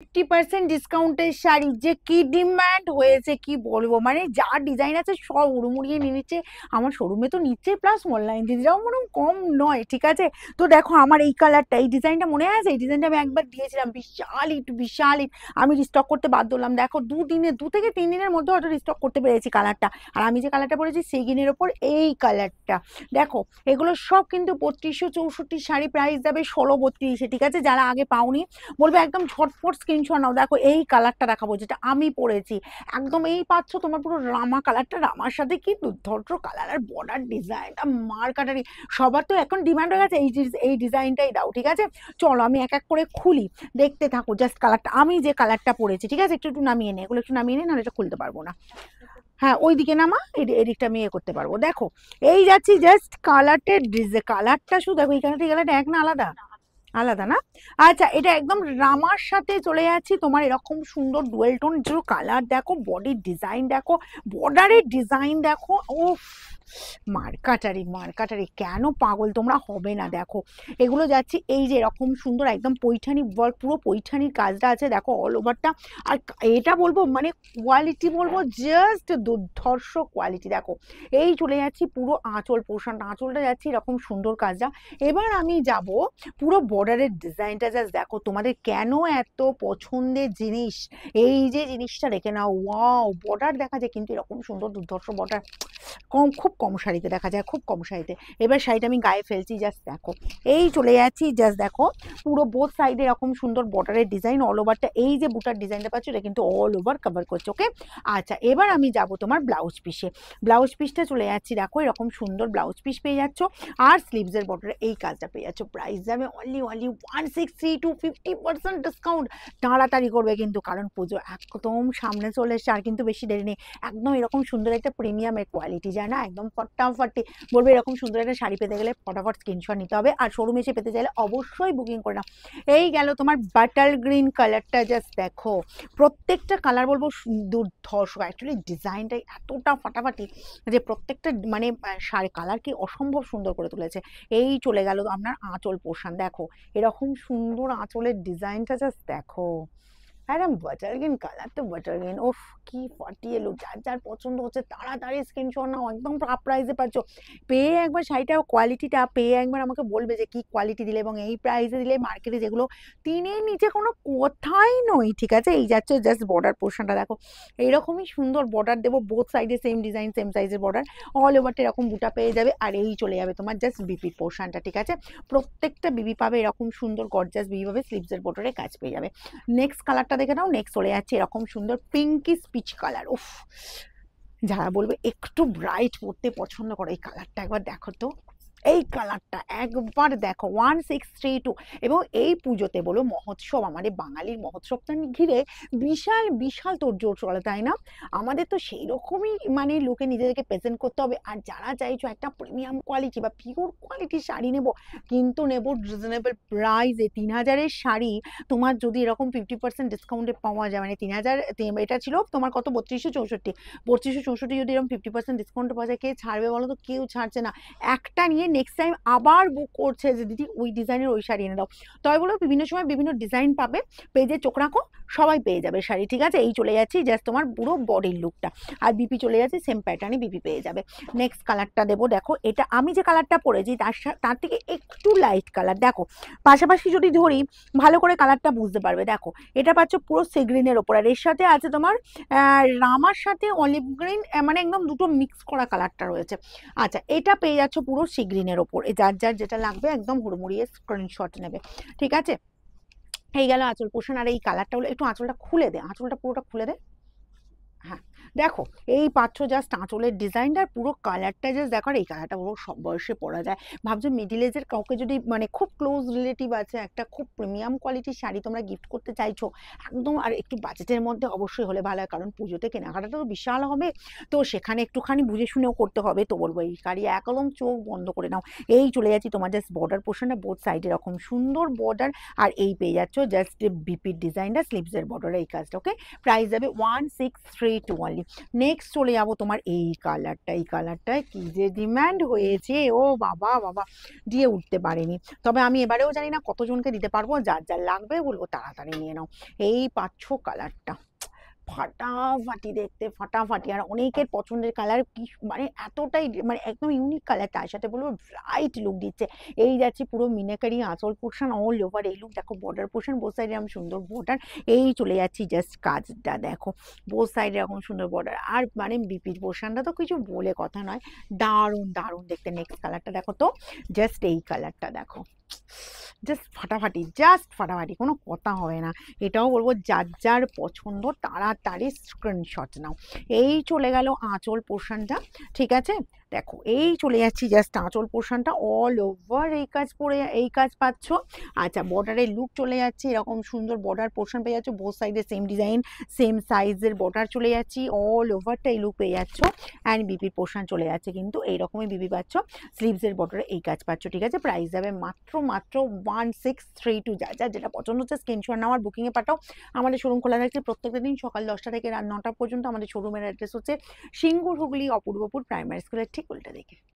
50% ডিসকাউন্টের শাড়ি যে কি ডিমান্ড হয়েছে কি বলবো, মানে যা ডিজাইন আছে সব উড়ুমুড়িয়ে নিয়ে নিচ্ছে। আমার শোরুমে তো নিচ্ছে, প্লাস অনলাইন দিদিরাও মনে কম নয়, ঠিক আছে। তো দেখো আমার এই কালারটা, এই ডিজাইনটা মনে আছে, এই ডিজাইনটা আমি একবার দিয়েছিলাম, বিশাল হিট বিশাল হিট। আমি রিস্টক করতে বাধ্য হলাম, দেখো 2 থেকে 3 দিনের মধ্যে হয়তো রিস্টক করতে পেরেছি কালারটা। আর আমি যে কালারটা পরেছি সেগিনের ওপর এই কালারটা, দেখো এগুলো সব কিন্তু 3264 শাড়ি, প্রাইস যাবে 1632-এ, ঠিক আছে। যারা আগে পাওনি বলবে একদম ঝটফট স্ক্রিনশট নাও। দেখো এই কালারটা দেখাবো যেটা আমি পরেছি, একদম এই পাচ্ছ তোমার পুরো রামা কালারটা, রামার সাথে কি দুর্ধর্ষ কালার আর বর্ডার ডিজাইনটা মার্কাটারি। সবার তো এখন ডিমান্ড হয়ে গেছে এই ডিজাইনটাই দাও, ঠিক আছে। চলো আমি এক এক করে খুলি, দেখতে থাকো জাস্ট কালারটা। আমি যে কালারটা পরেছি, ঠিক আছে, একটু একটু নামিয়ে নে, এগুলো একটু নামিয়ে নে, নাহলে এটা খুলতে পারবো না। হ্যাঁ ওইদিকে নামা, এদিকটা আমি ইয়ে করতে পারবো। দেখো এই যাচ্ছি জাস্ট কালারটের কালারটা, শুধু দেখো এই কালারটা, এই কালারটা এক না আলাদা? আলাদা না? আচ্ছা এটা একদম রামার সাথে চলে যাচ্ছি, তোমার এরকম সুন্দর ডুয়েল টোন কালার, দেখো বডির ডিজাইন দেখো, বর্ডারের ডিজাইন দেখো, ও মার্কাটারি মার্কাটারি, কেন পাগল তোমরা হবে না। দেখো এগুলো যাচ্ছি এই যে এরকম সুন্দর একদম পৈঠানি ওয়ার্ক, পুরো পৈঠানির কাজটা আছে দেখো অল ওভারটা। আর এটা বলবো মানে কোয়ালিটি বলবো জাস্ট দুর্ধর্ষ কোয়ালিটি। দেখো এই চলে যাচ্ছি পুরো আঁচল পোর্শনটা, আঁচলটা যাচ্ছি এরকম সুন্দর কাজটা। এবার আমি যাব পুরো বর্ডারের ডিজাইনটা, জাস্ট দেখো তোমাদের কেন এত পছন্দের জিনিস, এই যে জিনিসটা রেখে নাও। ওয়াও বর্ডার দেখা যায় কিন্তু এরকম সুন্দর দুর্ধর্ষ বর্ডার খুব কম শাড়িতে দেখা যায়, খুব কম শাড়িতে। এবার শাড়িটা আমি গায়ে ফেলছি, জাস্ট দেখো এই চলে যাচ্ছি, জাস্ট দেখো পুরো বোথ সাইডে এরকম সুন্দর বর্ডারের ডিজাইন, অল ওভারটা এই যে বুটার ডিজাইনটা পাচ্ছ এটা কিন্তু অল ওভার কভার করছে, ওকে। আচ্ছা এবার আমি যাব তোমার ব্লাউজ পিসে, ব্লাউজ পিসটা চলে যাচ্ছি, দেখো এরকম সুন্দর ব্লাউজ পিস পেয়ে যাচ্ছ, আর স্লিভসের বর্ডারে এই কাজটা পেয়ে যাচ্ছ। প্রাইস যাবে অনলি 1632, 50% ডিসকাউন্ট। তাড়াতাড়ি করবে কিন্তু, কারণ পুজো একদম সামনে চলে এসছে, আর কিন্তু বেশি দেরি নেই। একদম এরকম সুন্দর একটা প্রিমিয়ামের কোয়ালিটি যায় না, একদম ফটাফটি বলবে। এরকম সুন্দর একটা শাড়ি পেতে গেলে ফটাফট স্ক্রিনশট নিতে হবে, আর শোরুম এসে পেতে চাইলে অবশ্যই বুকিং করে নাও। এই গেল তোমার বাটার গ্রিন কালারটা, জাস্ট দেখো প্রত্যেকটা কালার বলবো দুর্ধর্ষ, অ্যাকচুয়ালি ডিজাইনটাই এতটা ফাটাফাটি যে প্রত্যেকটা মানে শাড়ি কালার কি অসম্ভব সুন্দর করে তুলেছে। এই চলে গেল আপনার আঁচল পোর্শন, দেখো এরকম সুন্দর আঁচলের ডিজাইনটা, জাস্ট দেখো একদম বাটার গ্রিন কালার, তো বাটার গ্রিন ওফ কি ফাটিয়ে এলো। যার যার পছন্দ হচ্ছে তাড়াতাড়ি স্ক্রিনশট নাও, একদম হাফ প্রাইসে পাচ্ছ। পেয়ে একবার শাড়িটা কোয়ালিটিটা পেয়ে একবার আমাকে বলবে যে কি কোয়ালিটি দিলে, এবং এই প্রাইসে দিলে মার্কেটে যেগুলো 3-এর নিচে কোনো কথাই নয়, ঠিক আছে। এই যাচ্ছে জাস্ট বর্ডার পোর্শনটা দেখো, এইরকমই সুন্দর বর্ডার দেবো, বোথ সাইডে সেম ডিজাইন সেম সাইজের বর্ডার, অল ওভারটা এরকম বুটা পেয়ে যাবে। আর এই চলে যাবে তোমার জাস্ট বিপির পোর্শনটা, ঠিক আছে। প্রত্যেকটা বিবি পাবে এরকম সুন্দর গর্জাস বিবি পাবে, স্লিভসের বর্ডারে কাজ পেয়ে যাবে। নেক্সট কালারটা দেখে নাও, নেক্সট চলে যাচ্ছে এরকম সুন্দর পিঙ্কি স্পিচ কালার। উফ যারা বলবে একটু ব্রাইট পড়তে পছন্দ করে, এই কালারটা একবার দেখো তো, এই কালারটা একবার দেখো 1632। এবং এই পুজোতে বলো মহোৎসব, আমাদের বাঙালির মহোৎসবটা ঘিরে বিশাল বিশাল তোড়জোড় চলে, তাই না? আমাদের তো সেই রকমই মানে লোকে নিজেদেরকে প্রেজেন্ট করতে হবে। আর যারা চাইছো একটা প্রিমিয়াম কোয়ালিটি বা পিওর কোয়ালিটির শাড়ি নেবো, কিন্তু নেবো রিজনেবল প্রাইসে, 3000-এর শাড়ি তোমার যদি এরকম 50% ডিসকাউন্টে পাওয়া যায়, মানে 3000 এটা ছিল তোমার কত 3264 যদি এরকম 50% ডিসকাউন্টে পাওয়া যায়, কে ছাড়বে বলো তো? কেউ ছাড়ছে না। একটা নিয়ে নেক্সট টাইম আবার বুক করছে যে দিদি ওই ডিজাইনের ওই শাড়ি এনে দাও। তবে বলো বিভিন্ন সময় বিভিন্ন ডিজাইন পাবে, পেজে চোখ রাখো, সবাই পেয়ে যাবে শাড়ি, ঠিক আছে। এই চলে যাচ্ছি জাস্ট তোমার পুরো বডির লুকটা, আর বিপি চলে যাচ্ছে সেম প্যাটার্নে বিপি পেয়ে যাবে। নেক্সট কালারটা দেবো, দেখো এটা আমি যে কালারটা পরেছি তার থেকে একটু লাইট কালার, দেখো পাশাপাশি যদি ধরি ভালো করে কালারটা বুঝতে পারবে। দেখো এটা পাচ্ছ পুরো সি গ্রিনের ওপর, আর এর সাথে আছে তোমার রামার সাথে অলিভ গ্রিন, মানে একদম দুটো মিক্স করা কালারটা রয়েছে। আচ্ছা এটা পেয়ে যাচ্ছ পুরো সি গ্রিনের ওপর, যার যার যেটা লাগবে একদম হুড়মুড়িয়ে স্ক্রিনশট নেবে, ঠিক আছে। এই গেল আঁচল পোর্শন। আর এই কালারটা হলো, একটু আঁচলটা খুলে দে, আঁচলটা পুরোটা খুলে দে। হ্যাঁ দেখো এই পাচ্ছ জাস্ট আঁচলের ডিজাইনটা, পুরো কালারটা জাস্ট দেখো। এই কালারটা পুরো সব বয়সে পরা যায়। ভাবছো মিডিল এজের কাউকে যদি মানে খুব ক্লোজ রিলেটিভ আছে, একটা খুব প্রিমিয়াম কোয়ালিটির শাড়ি তোমরা গিফট করতে চাইছো একদম, আর একটু বাজেটের মধ্যে অবশ্যই হলে ভালো হয়, কারণ পুজোতে কেনাকাটাটা তো বিশাল হবে, তো সেখানে একটুখানি বুঝে শুনেও করতে হবে। তো বলবো এই শাড়ি একদম চোখ বন্ধ করে নাও। এই চলে যাচ্ছি তোমার জাস্ট বর্ডার পোর্শনটা, বোথ সাইডে এরকম সুন্দর বর্ডার, আর এই পেয়ে যাচ্ছ জাস্ট বিপির ডিজাইনটা স্লিভসের বর্ডারে এই কাজটা, ওকে। প্রাইস যাবে 1632 অনলি। ফাইনালি নেক্সট চলে যাবো তোমার এই কালারটা। এই কালারটায় কি যে ডিম্যান্ড হয়েছে, ও বাবা বাবা, দিয়ে উঠতে পারেনি। তবে আমি এবারেও জানি না কতজনকে দিতে পারবো, যার যার লাগবে বলবো তাড়াতাড়ি নিয়ে নাও। এই পাচ্ছ কালারটা, ফাটাফাটি দেখতে, ফাটাফাটি, আর অনেকের পছন্দের কালার, কি মানে এতটাই মানে একদম ইউনিক কালার, তার সাথে বলবো ব্রাইট লুক দিচ্ছে। এই যাচ্ছে পুরো মিনাকারি আঁচল পোর্শন অল ওভার, এই লুক দেখো, বর্ডার পোর্শন বোথ সাইডে এরকম সুন্দর বর্ডার। এই চলে যাচ্ছি জাস্ট কাজটা দেখো, বোথ সাইডে এরকম সুন্দর বর্ডার, আর মানে বিপির পোর্শনটা তো কিছু বলে কথা নয়, দারুণ দারুণ দেখতে। নেক্সট কালারটা দেখো তো, জাস্ট এই কালারটা দেখো, জাস্ট ফাটাফাটি, জাস্ট ফাটাফাটি, কোনো কথা হবে না। এটাও বলবো যার যার পছন্দ তাড়াতাড়ি স্ক্রিনশট নাও। এই চলে গেল আঁচল পোর্শনটা, ঠিক আছে। দেখো এই চলে যাচ্ছি জাস্ট আঁচল পোর্শনটা অল ওভার এই কাজ পরে, এই কাজ পাচ্ছ। আচ্ছা, বর্ডারের লুক চলে যাচ্ছে, এরকম সুন্দর বর্ডার পোর্শন পেয়ে যাচ্ছ, বোথ সাইডে সেম ডিজাইন সেম সাইজের বর্ডার চলে যাচ্ছি, অল ওভারটা এই লুক পেয়ে যাচ্ছ। অ্যান্ড বিপির পোর্শন চলে যাচ্ছে কিন্তু এইরকমই বিপি পাচ্ছ, স্লিভসের বর্ডারে এই কাজ পাচ্ছ, ঠিক আছে। প্রাইস যাবে মাত্র মাত্র 1632। যা যা যেটা পছন্দ হচ্ছে স্ক্রিনশট নাও আর বুকিংয়ে পাঠাও। আমাদের শোরুম খোলা থাকছে প্রত্যেকটা দিন সকাল 10টা থেকে রাত 9টা পর্যন্ত। আমাদের শোরুমের অ্যাড্রেস হচ্ছে সিঙ্গুর, হুগলি, অপূর্বপুর প্রাইমারি স্কুলের ঠিক উল্টা দিকে।